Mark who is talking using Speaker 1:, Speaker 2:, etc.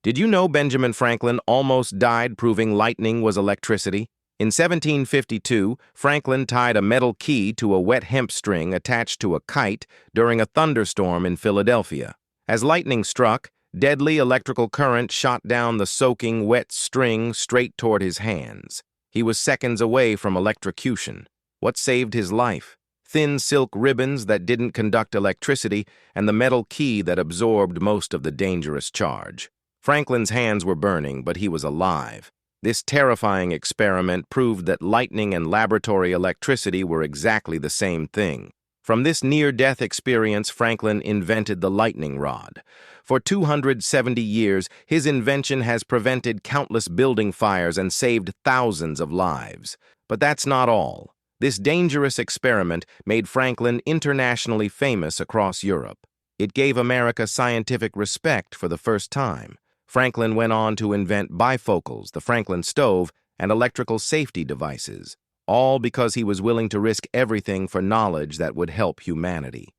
Speaker 1: Did you know Benjamin Franklin almost died proving lightning was electricity? In 1752, Franklin tied a metal key to a wet hemp string attached to a kite during a thunderstorm in Philadelphia. As lightning struck, deadly electrical current shot down the soaking wet string straight toward his hands. He was seconds away from electrocution. What saved his life? Thin silk ribbons that didn't conduct electricity and the metal key that absorbed most of the dangerous charge. Franklin's hands were burning, but he was alive. This terrifying experiment proved that lightning and laboratory electricity were exactly the same thing. From this near-death experience, Franklin invented the lightning rod. For 270 years, his invention has prevented countless building fires and saved thousands of lives. But that's not all. This dangerous experiment made Franklin internationally famous across Europe. It gave America scientific respect for the first time. Franklin went on to invent bifocals, the Franklin stove, and electrical safety devices, all because he was willing to risk everything for knowledge that would help humanity.